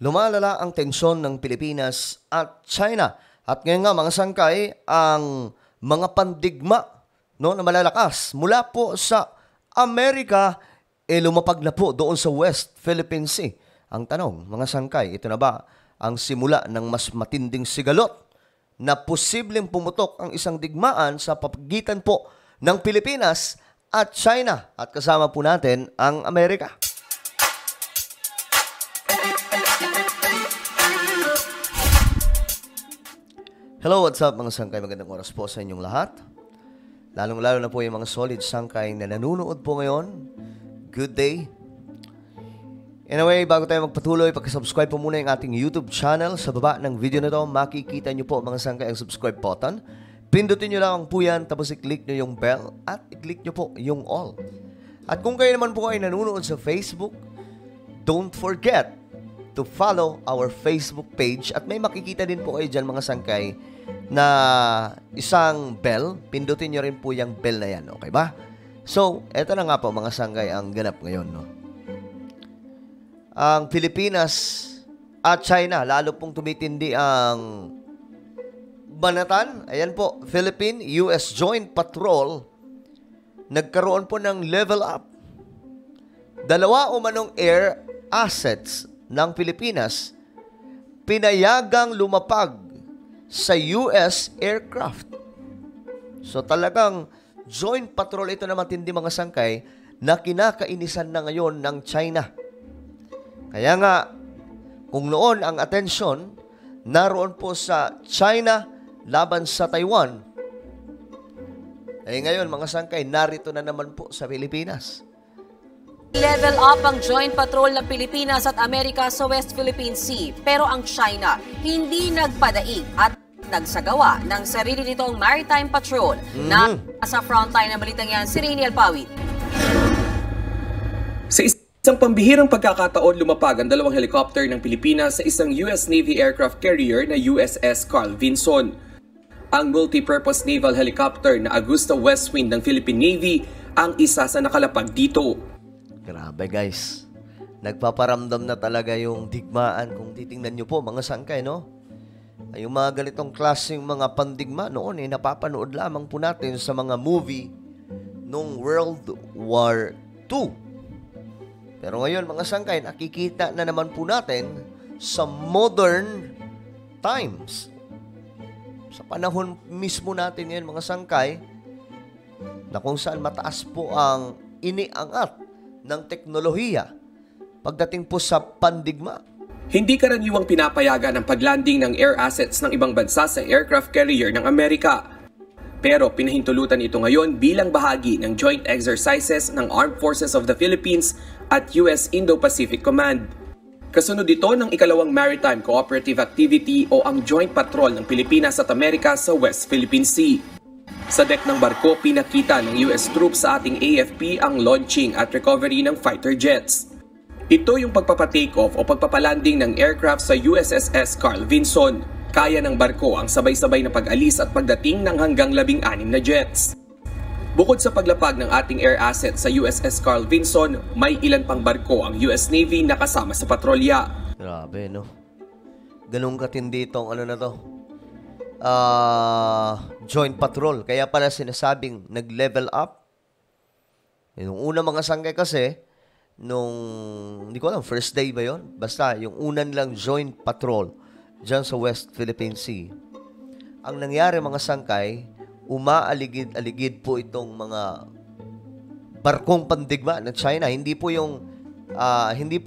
Lumalala ang tensyon ng Pilipinas at China. At ngayon nga mga sangkay, ang mga pandigma na malalakas mula po sa Amerika, lumapag na po doon sa West Philippine Sea. Ang tanong, mga sangkay, ito na ba ang simula ng mas matinding sigalot na posibleng pumutok ang isang digmaan sa pagitan po ng Pilipinas at China? At kasama po natin ang Amerika. Hello, what's up mga sangkay? Magandang oras po sa inyong lahat. Lalong-lalo na po yung mga solid sangkay na nanonood po ngayon. Good day. Anyway, bago tayo magpatuloy, pagka-subscribe po muna yung ating YouTube channel. Sa baba ng video na to, makikita nyo po mga sangkay ang subscribe button. Pindutin nyo lang po yan, tapos i-click nyo yung bell at i-click nyo po yung all. At kung kayo naman po ay nanonood sa Facebook, don't forget to follow our Facebook page at may makikita din po kayo dyan mga sangkay na isang bell. Pindutin nyo rin po yung bell na yan, okay ba? So, eto na nga po mga sangkay ang ganap ngayon, no? Ang Pilipinas at China, lalo pong tumitindi ang banatan. Ayan po, Philippine-US Joint Patrol, nagkaroon po ng level up. Dalawa umanong air assets ng Pilipinas pinayagang lumapag sa US aircraft. So talagang joint patrol ito na matindi mga sangkay na kinakainisan na ngayon ng China. Kaya nga, kung noon ang atensyon naroon po sa China laban sa Taiwan, ngayon mga sangkay, narito na naman po sa Pilipinas. Level up ang joint patrol ng Pilipinas at Amerika sa West Philippine Sea. Pero ang China hindi nagpadaig at nagsagawa ng sarili nitong maritime patrol na sa frontline ng balitang yan, si Rainiel Pawit. Sa isang pambihirang pagkakataon, lumapag ang dalawang helicopter ng Pilipinas sa isang US Navy aircraft carrier na USS Carl Vinson. Ang multi-purpose naval helicopter na Augusta Westwind ng Philippine Navy ang isa sa nakalapag dito. Grabe guys, nagpaparamdam na talaga yung digmaan kung titingnan nyo po mga sangkay, no? Yung mga ganitong klaseng mga pandigma noon napapanood lamang po natin sa mga movie nung World War II. Pero ngayon mga sangkay, nakikita na naman po natin sa modern times. Sa panahon mismo natin ngayon mga sangkay, na kung saan mataas po ang iniangat ng teknolohiya pagdating po sa pandigma. Hindi karaniwang pinapayagan ang paglanding ng air assets ng ibang bansa sa aircraft carrier ng Amerika. Pero pinahintulutan ito ngayon bilang bahagi ng joint exercises ng Armed Forces of the Philippines at US Indo-Pacific Command. Kasunod ito ng ikalawang Maritime Cooperative Activity o ang Joint Patrol ng Pilipinas at Amerika sa West Philippine Sea. Sa deck ng barko, pinakita ng US troops sa ating AFP ang launching at recovery ng fighter jets. Ito yung pagpapa-take off o pagpapalanding ng aircraft sa USS Carl Vinson. Kaya ng barko ang sabay-sabay na pag-alis at pagdating ng hanggang 16 na jets. Bukod sa paglapag ng ating air asset sa USS Carl Vinson, may ilan pang barko ang US Navy na kasama sa patrolya. Grabe, no? Ganun katindi itong ano na to? Joint patrol. Kaya pala sinasabing nag-level up. Yung una mga sangkay kasi, nung, hindi ko alam, first day ba yon? Basta, yung unan lang joint patrol dyan sa West Philippine Sea. Ang nangyari mga sangkay, umaaligid-aligid po itong mga barkong pandigma ng China. Hindi po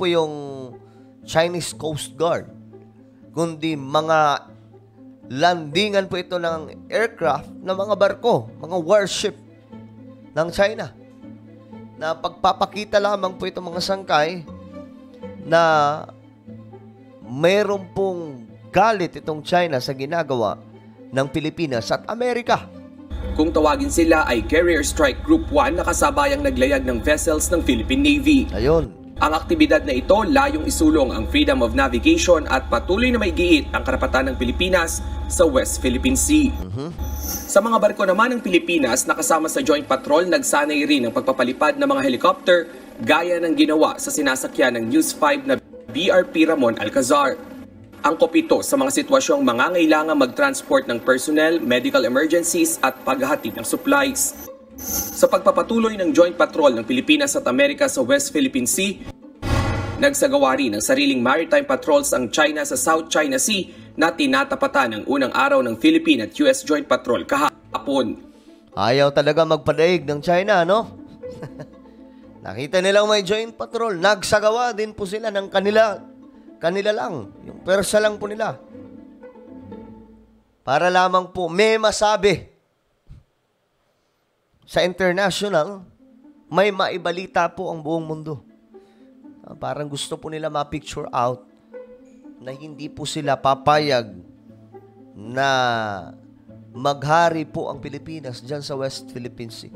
yung Chinese Coast Guard, kundi mga landingan po ito ng aircraft ng mga barko, mga warship ng China. Na pagpapakita lamang po itong mga sangkay na mayroon pong galit itong China sa ginagawa ng Pilipinas at Amerika. Kung tawagin sila ay Carrier Strike Group 1 na kasabayang naglayag ng vessels ng Philippine Navy. Ayun. Ang aktibidad na ito layong isulong ang freedom of navigation at patuloy na maigiit ang karapatan ng Pilipinas sa West Philippine Sea. Sa mga barko naman ng Pilipinas na kasama sa Joint Patrol, nagsanay rin ang pagpapalipad ng mga helicopter gaya ng ginawa sa sinasakyan ng News 5 na BRP Ramon Alcazar. Angkop ito sa mga sitwasyong mangangailangan mag-transport ng personnel, medical emergencies at paghahatid ng supplies. Sa pagpapatuloy ng joint patrol ng Pilipinas at Amerika sa West Philippine Sea, nagsagawa rin ng sariling maritime patrols ang China sa South China Sea na tinatapatan ng unang araw ng Philippine at US Joint Patrol kahapon. Ayaw talaga magpadaig ng China, no? Nakita nilang may joint patrol. Nagsagawa din po sila ng kanila lang. Yung persa lang po nila. Para lamang po may masabi sa international, may maibalita po ang buong mundo. Parang gusto po nila ma-picture out na hindi po sila papayag na maghari po ang Pilipinas dyan sa West Philippine Sea.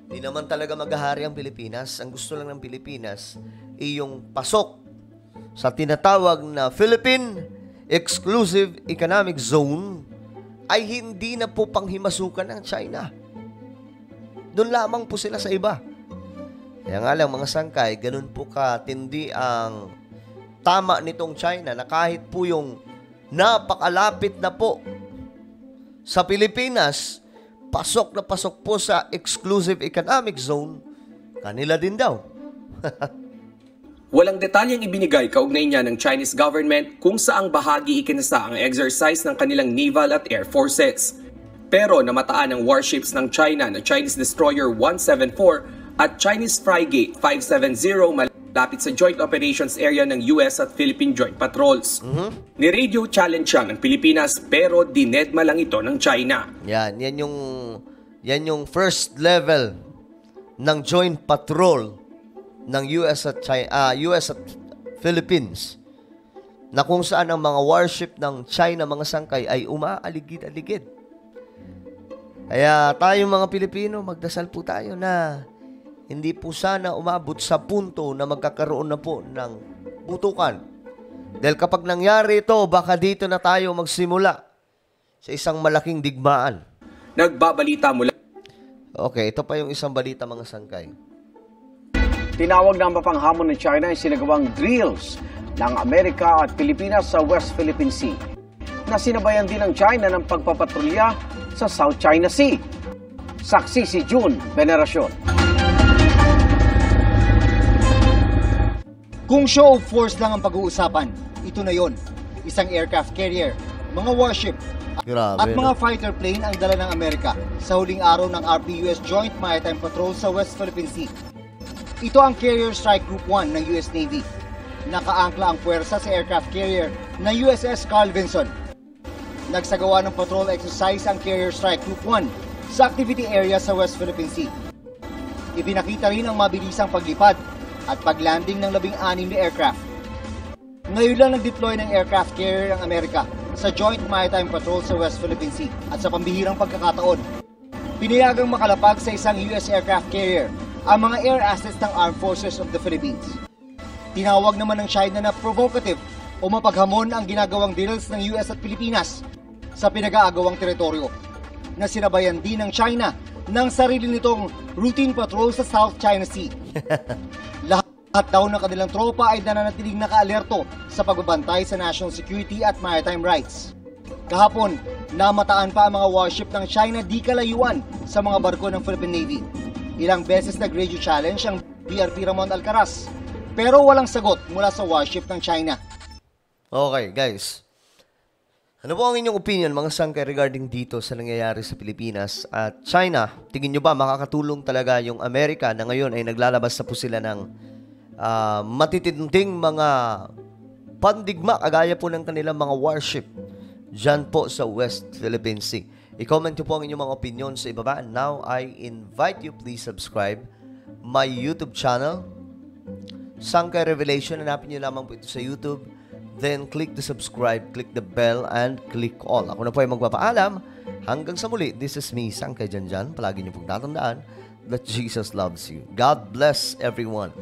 Di naman talaga maghahari ang Pilipinas. Ang gusto lang ng Pilipinas ay yung pasok sa tinatawag na Philippine Exclusive Economic Zone ay hindi na po panghimasukan ng China. Doon lamang po sila sa iba. Kaya nga lang mga sangkay, ganun po katindi ang tama nitong China na kahit po yung napakalapit na po sa Pilipinas, pasok na pasok po sa Exclusive Economic Zone, kanila din daw. Walang detalyeng ibinigay kaugnay niya ng Chinese government kung saang bahagi ikinasa ang exercise ng kanilang naval at air forces. Pero namataan ng warships ng China na Chinese Destroyer 174 at Chinese Frigate 570 malapit sa Joint Operations Area ng US at Philippine Joint Patrols. Ni-radio challenge siya ng Pilipinas pero dinedma lang ito ng China. Yan yung first level ng joint patrol ng US at Philippines na kung saan ang mga warship ng China, mga sangkay, ay umaaligid-aligid. Kaya tayong mga Pilipino, magdasal po tayo na hindi po sana umabot sa punto na magkakaroon na po ng putukan. Dahil kapag nangyari ito, baka dito na tayo magsimula sa isang malaking digmaan. Nagbabalita mula. Okay, ito pa yung isang balita mga sangkay. Tinawag ng mapanghamon ng China ay sinagawang drills ng Amerika at Pilipinas sa West Philippine Sea na sinabayan din ng China ng pagpapatrolya sa South China Sea. Saksi si June Veneracion. Kung show of force lang ang pag-uusapan, ito na yon. Isang aircraft carrier, mga warship, Grabe, at mga fighter plane ang dala ng Amerika sa huling araw ng RP-US Joint Maritime Patrol sa West Philippine Sea. Ito ang Carrier Strike Group 1 ng US Navy. Nakaangkla ang puwersa sa aircraft carrier na USS Carl Vinson. Nagsagawa ng patrol exercise ang Carrier Strike Group 1 sa activity area sa West Philippine Sea. Ibinakita rin ang mabilisang paglipad at paglanding ng 16 na aircraft. Ngayon lang nag-deploy ng aircraft carrier ng Amerika sa Joint Maritime Patrol sa West Philippine Sea at sa pambihirang pagkakataon, pinayagang makalapag sa isang US aircraft carrier ang mga air assets ng Armed Forces of the Philippines. Tinawag naman ng China na provocative o mapaghamon ang ginagawang drills ng US at Pilipinas sa pinag-aagawang teritoryo na sinabayan din ng China ng sarili nitong routine patrol sa South China Sea. Lahat daw ng kanilang tropa ay nananatiling nakaalerto sa pagbabantay sa national security at maritime rights. Kahapon, namataan pa ang mga warship ng China di kalayuan sa mga barko ng Philippine Navy. Ilang beses nag-radio challenge ang BRP Ramon Alcaraz, pero walang sagot mula sa warship ng China. Okay, guys. Ano po ang inyong opinion, mga sangkay, regarding dito sa nangyayari sa Pilipinas at China? Tingin nyo ba makakatulong talaga yung Amerika na ngayon ay naglalabas na po sila ng matitinding mga pandigma kagaya po ng kanilang mga warship dyan po sa West Philippine Sea? I-comment nyo po ang inyong mga opinion sa ibaba. Now, I invite you, please subscribe my YouTube channel, Sangkay Revelation. Hanapin nyo lamang po ito sa YouTube. Then, click the subscribe, click the bell, and click all. Ako na po ay magpapaalam. Hanggang sa muli, this is me, Sangkay Janjan. Palagi nyo pong tatandaan that Jesus loves you. God bless everyone.